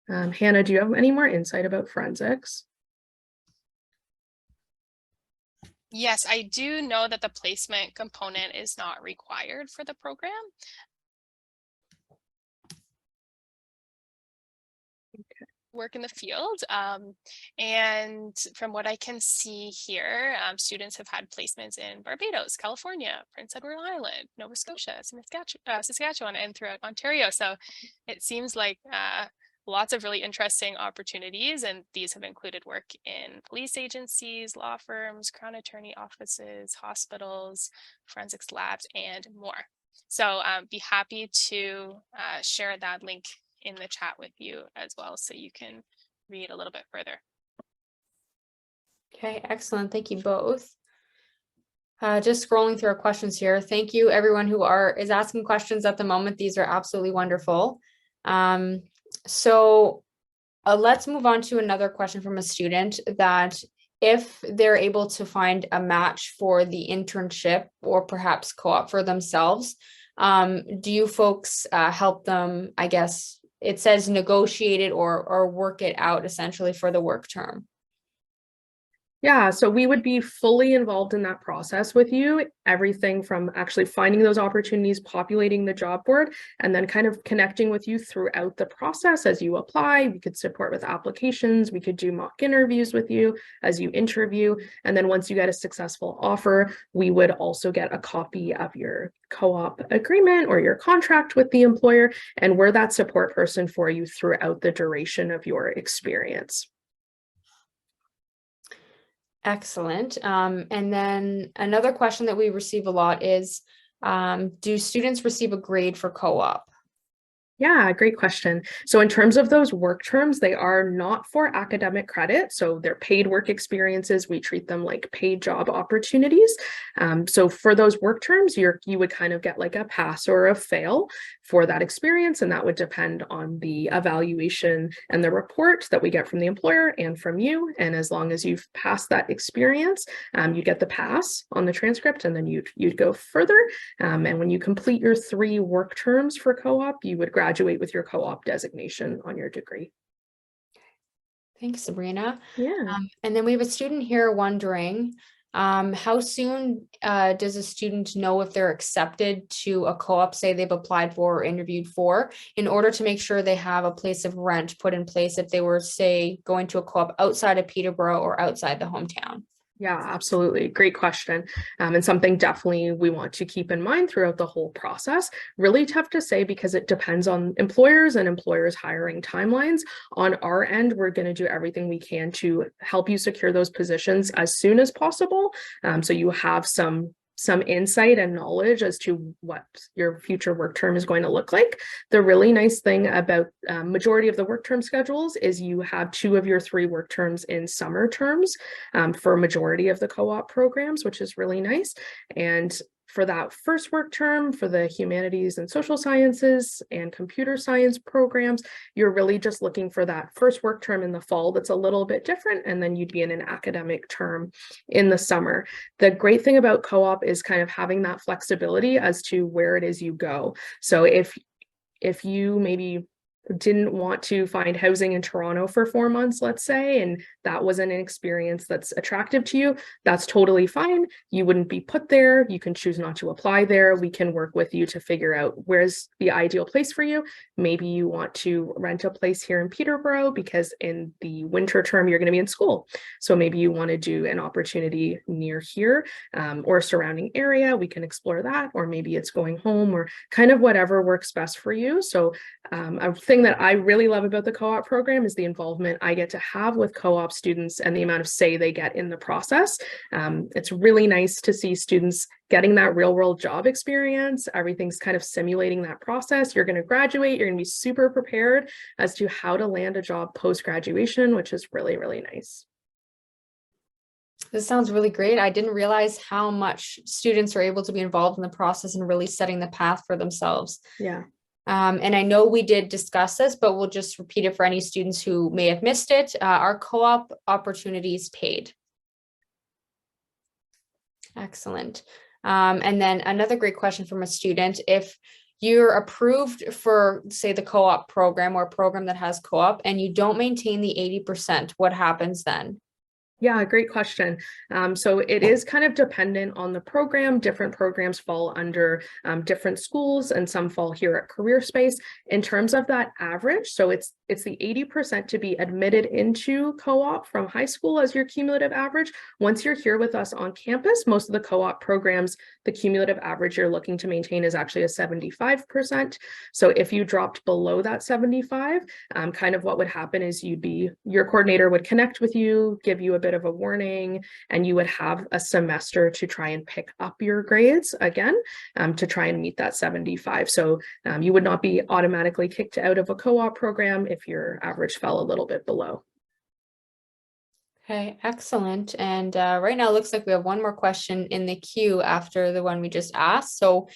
Hannah, do you have any more insight about forensics? Yes, I do know that the placement component is not required for the program. Okay. Work in the field, and from what I can see here, students have had placements in Barbados, California, Prince Edward Island, Nova Scotia, Saskatchewan, and throughout Ontario. So it seems like lots of really interesting opportunities, and these have included work in police agencies, law firms, crown attorney offices, hospitals, forensics labs, and more. So be happy to share that link in the chat with you as well, so you can read a little bit further. Okay, excellent. Thank you both. Just scrolling through our questions here. Thank you everyone who is asking questions at the moment. These are absolutely wonderful. So let's move on to another question from a student, that if they're able to find a match for the internship or perhaps co-op for themselves, do you folks help them, I guess it says negotiate it or work it out essentially for the work term? Yeah, so we would be fully involved in that process with you, everything from actually finding those opportunities, populating the job board, and then kind of connecting with you throughout the process as you apply. We could support with applications, we could do mock interviews with you as you interview, and then once you get a successful offer, we would also get a copy of your co-op agreement or your contract with the employer, and we're that support person for you throughout the duration of your experience. Excellent. And then another question that we receive a lot is, do students receive a grade for co-op? Yeah, great question. So in terms of those work terms, they are not for academic credit. So they're paid work experiences. We treat them like paid job opportunities. So for those work terms, you would kind of get like a pass or a fail for that experience. And that would depend on the evaluation and the report that we get from the employer and from you. And as long as you've passed that experience, you get the pass on the transcript, and then you'd go further. And when you complete your 3 work terms for co-op, you would graduate with your co-op designation on your degree. Thanks, Sabrina. Yeah. And then we have a student here wondering, how soon does a student know if they're accepted to a co-op, say they've applied for or interviewed for, in order to make sure they have a place of rent put in place if they were, say, going to a co-op outside of Peterborough or outside the hometown? Yeah, absolutely. Great question. And something definitely we want to keep in mind throughout the whole process. Really tough to say because it depends on employers and employers' hiring timelines. On our end, we're going to do everything we can to help you secure those positions as soon as possible. So you have some insight and knowledge as to what your future work term is going to look like. The really nice thing about majority of the work term schedules is you have 2 of your 3 work terms in summer terms for a majority of the co-op programs, which is really nice. And for that first work term, for the humanities and social sciences and computer science programs, you're really just looking for that first work term in the fall that's a little bit different, and then you'd be in an academic term in the summer. The great thing about co-op is kind of having that flexibility as to where it is you go. So if you maybe didn't want to find housing in Toronto for 4 months, let's say, and that wasn't an experience that's attractive to you, that's totally fine. You wouldn't be put there. You can choose not to apply there. We can work with you to figure out where's the ideal place for you. Maybe you want to rent a place here in Peterborough because in the winter term, you're going to be in school. So maybe you want to do an opportunity near here or surrounding area. We can explore that, or maybe it's going home, or kind of whatever works best for you. So a thing that I really love about the co-op program is the involvement I get to have with co-op students and the amount of say they get in the process. It's really nice to see students getting that real world job experience. Everything's kind of simulating that process. You're going to graduate, you're going to be super prepared as to how to land a job post-graduation, which is really, really nice. This sounds really great. I didn't realize how much students are able to be involved in the process and really setting the path for themselves. Yeah. And I know we did discuss this, but we'll just repeat it for any students who may have missed it. Our co-op opportunities paid. Excellent. And then another great question from a student: if you're approved for, say, the co-op program or a program that has co-op and you don't maintain the 80%, what happens then? Yeah, great question. So it is kind of dependent on the program. Different programs fall under different schools, and some fall here at CAREERSPACE. In terms of that average, so it's the 80% to be admitted into co-op from high school as your cumulative average. Once you're here with us on campus, most of the co-op programs, the cumulative average you're looking to maintain is actually a 75%. So if you dropped below that 75, kind of what would happen is your coordinator would connect with you, give you a bit of a warning, and you would have a semester to try and pick up your grades again to try and meet that 75. So you would not be automatically kicked out of a co-op program if your average fell a little bit below. Okay, excellent. And right now it looks like we have one more question in the queue after the one we just asked. So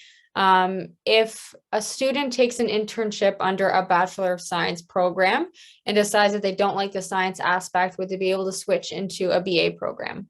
if a student takes an internship under a Bachelor of Science program and decides that they don't like the science aspect, would they be able to switch into a BA program?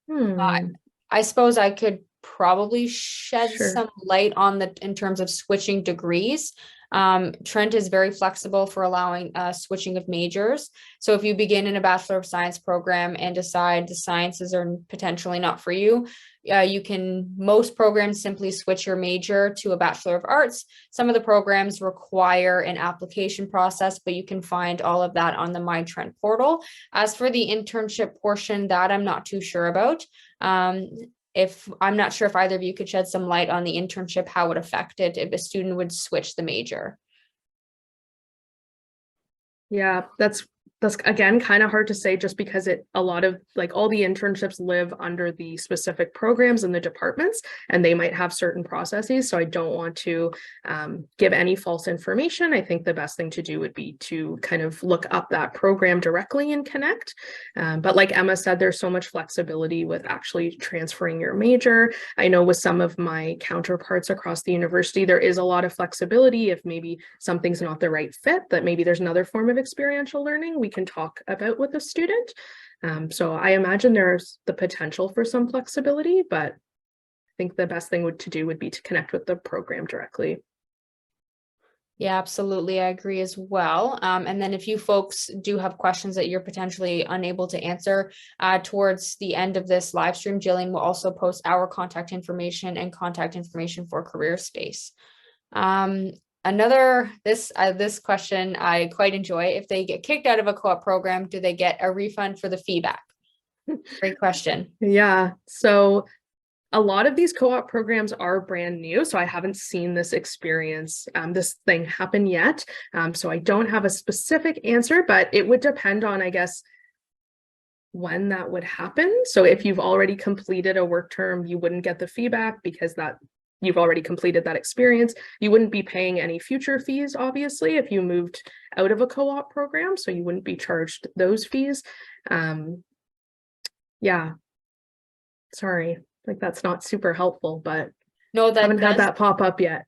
I suppose I could probably shed Sure. some light on in terms of switching degrees. Trent is very flexible for allowing switching of majors. So if you begin in a Bachelor of Science program and decide the sciences are potentially not for you, most programs simply switch your major to a Bachelor of Arts. Some of the programs require an application process, but you can find all of that on the My Trent portal. As for the internship portion, that I'm not too sure about. If I'm not sure if either of you could shed some light on the internship, how it affected if a student would switch the major. Yeah, that's again kind of hard to say, just because a lot of like all the internships live under the specific programs and the departments, and they might have certain processes. So I don't want to give any false information. I think the best thing to do would be to kind of look up that program directly and connect. But like Emma said, there's so much flexibility with actually transferring your major. I know with some of my counterparts across the university, there is a lot of flexibility. If maybe something's not the right fit, that maybe there's another form of experiential learning we can talk about with a student. So I imagine there's the potential for some flexibility, but I think the best thing to do would be to connect with the program directly. Yeah, absolutely. I agree as well. And then if you folks do have questions that you're potentially unable to answer towards the end of this live stream, Jillian will also post our contact information and contact information for CAREERSPACE. This question I quite enjoy. If they get kicked out of a co-op program, do they get a refund for the feedback? Great question. Yeah, so a lot of these co-op programs are brand new, so I haven't seen this this thing happen yet. So I don't have a specific answer, but it would depend on, I guess, when that would happen. So if you've already completed a work term, you wouldn't get the feedback because you've already completed that experience. You wouldn't be paying any future fees, obviously, if you moved out of a co-op program, so you wouldn't be charged those fees. Yeah, sorry, like that's not super helpful, but no, that haven't had that pop up yet.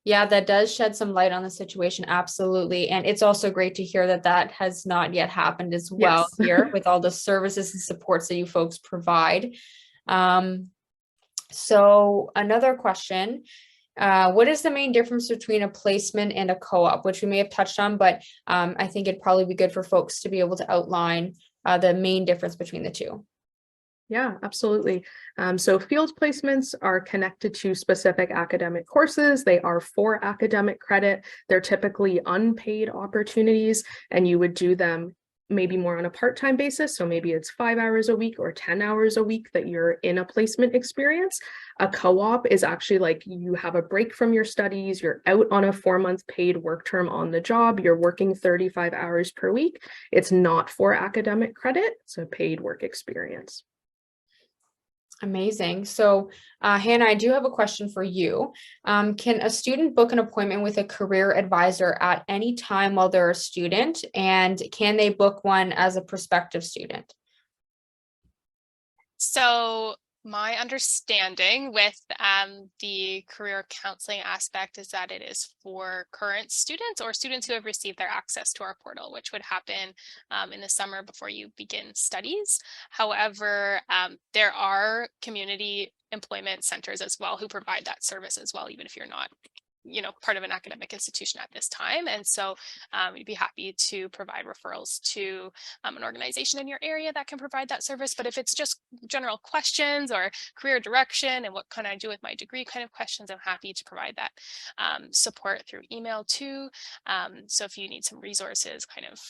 Yeah, that does shed some light on the situation. Absolutely. And it's also great to hear that that has not yet happened as well. Yes. Here with all the services and supports that you folks provide. So another question, what is the main difference between a placement and a co-op, which we may have touched on, but I think it'd probably be good for folks to be able to outline the main difference between the two. Yeah, absolutely. So field placements are connected to specific academic courses. They are for academic credit. They're typically unpaid opportunities, and you would do them maybe more on a part-time basis. So maybe it's 5 hours a week or 10 hours a week that you're in a placement experience. A co-op is actually like you have a break from your studies, you're out on a 4-month paid work term on the job, you're working 35 hours per week. It's not for academic credit, it's a paid work experience. Amazing. So Hannah, I do have a question for you. Can a student book an appointment with a career advisor at any time while they're a student? And can they book one as a prospective student? So my understanding with the career counseling aspect is that it is for current students or students who have received their access to our portal, which would happen in the summer before you begin studies. However, there are community employment centers as well who provide that service as well, even if you're not part of an academic institution at this time. And so we'd be happy to provide referrals to an organization in your area that can provide that service. But if it's just general questions or career direction and what can I do with my degree kind of questions, I'm happy to provide that support through email too. So if you need some resources, kind of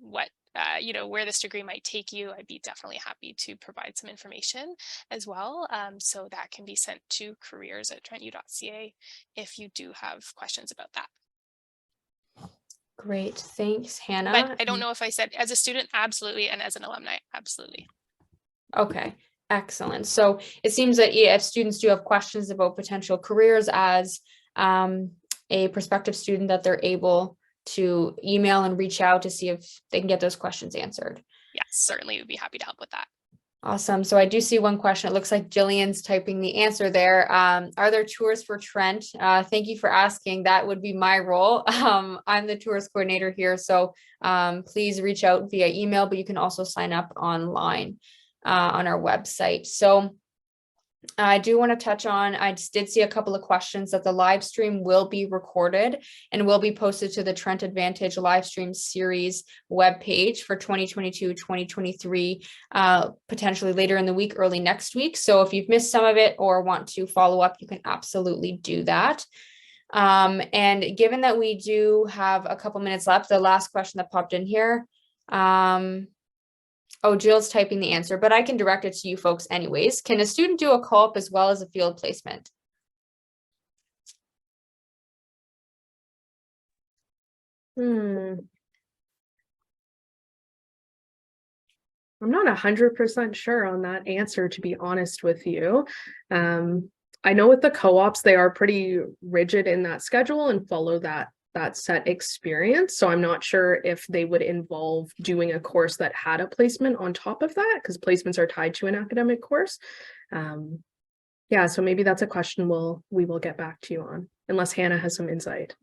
what where this degree might take you, I'd be definitely happy to provide some information as well. So that can be sent to careers@trentu.ca if you do have questions about that. Great, thanks, Hannah. But I don't know if I said as a student, absolutely, and as an alumni, absolutely. Okay, excellent. So it seems that if students do have questions about potential careers as a prospective student, that they're able to email and reach out to see if they can get those questions answered. Yes, certainly would be happy to help with that. Awesome. So I do see one question. It looks like Jillian's typing the answer there. Are there tours for Trent? Thank you for asking. That would be my role. I'm the tours coordinator here. So please reach out via email, but you can also sign up online on our website. So I do want to touch on, I just did see a couple of questions that the live stream will be recorded and will be posted to the Trent Advantage live stream series webpage for 2022-2023, potentially later in the week, early next week. So if you've missed some of it or want to follow up, you can absolutely do that. And given that we do have a couple minutes left, the last question that popped in here, oh, Jill's typing the answer, but I can direct it to you folks anyways. Can a student do a co-op as well as a field placement? I'm not 100% sure on that answer, to be honest with you. I know with the co-ops, they are pretty rigid in that schedule and follow that set experience. So I'm not sure if they would involve doing a course that had a placement on top of that, because placements are tied to an academic course. Yeah, so maybe that's a question we will get back to you on, unless Hannah has some insight.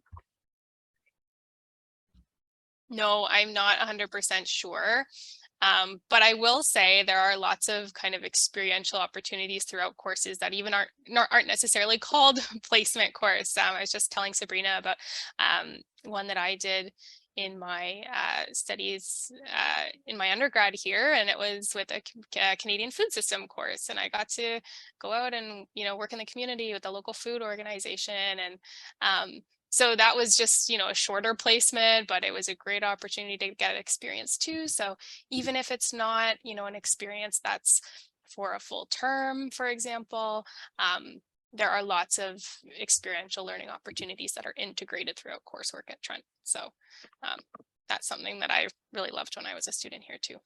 No, I'm not 100% sure. But I will say there are lots of kind of experiential opportunities throughout courses that even aren't necessarily called placement course. I was just telling Sabrina about one that I did in my studies in my undergrad here, and it was with a Canadian food system course, and I got to go out and work in the community with the local food organization, and so that was just, a shorter placement, but it was a great opportunity to get experience too. So even if it's not, an experience that's for a full term, for example, there are lots of experiential learning opportunities that are integrated throughout coursework at Trent. So that's something that I really loved when I was a student here too.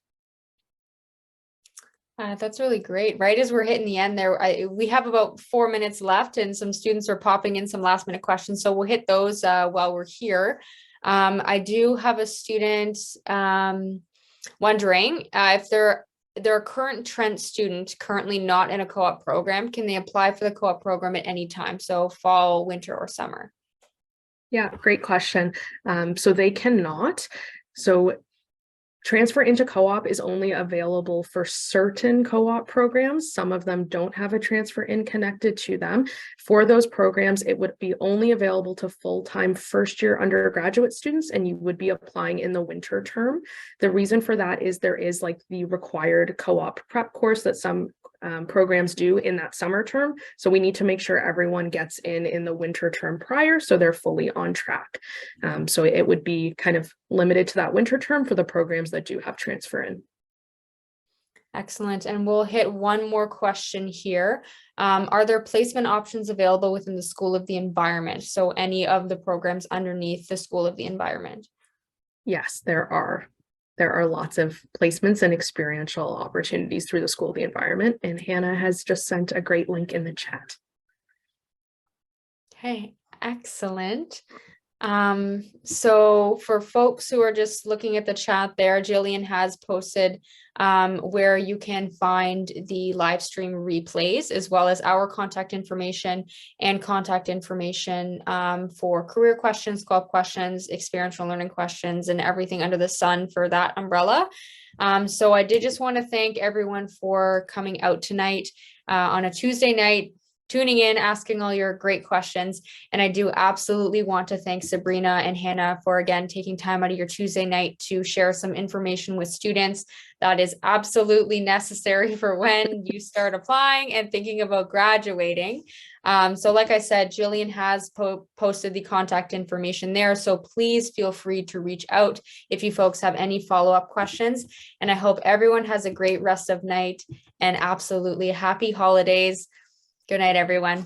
That's really great. Right as we're hitting the end there, we have about 4 minutes left and some students are popping in some last minute questions. So we'll hit those while we're here. I do have a student wondering if they're a current Trent student currently not in a co-op program, can they apply for the co-op program at any time? So fall, winter, or summer? Yeah, great question. So they cannot. So transfer into co-op is only available for certain co-op programs. Some of them don't have a transfer in connected to them. For those programs, it would be only available to full-time first-year undergraduate students, and you would be applying in the winter term. The reason for that is there is like the required co-op prep course that some programs do in that summer term. So we need to make sure everyone gets in the winter term prior, so they're fully on track. So it would be kind of limited to that winter term for the programs that do have transfer in. Excellent. And we'll hit one more question here. Are there placement options available within the School of the Environment? So any of the programs underneath the School of the Environment? Yes, there are. There are lots of placements and experiential opportunities through the School of the Environment, and Hannah has just sent a great link in the chat. Okay, excellent. So for folks who are just looking at the chat there, Jillian has posted where you can find the live stream replays, as well as our contact information and contact information for career questions, co-op questions, experiential learning questions, and everything under the sun for that umbrella. So I did just want to thank everyone for coming out tonight on a Tuesday night, tuning in, asking all your great questions. And I do absolutely want to thank Sabrina and Hannah for, again, taking time out of your Tuesday night to share some information with students that is absolutely necessary for when you start applying and thinking about graduating. So like I said, Jillian has posted the contact information there. So please feel free to reach out if you folks have any follow-up questions. And I hope everyone has a great rest of night and absolutely happy holidays. Good night, everyone.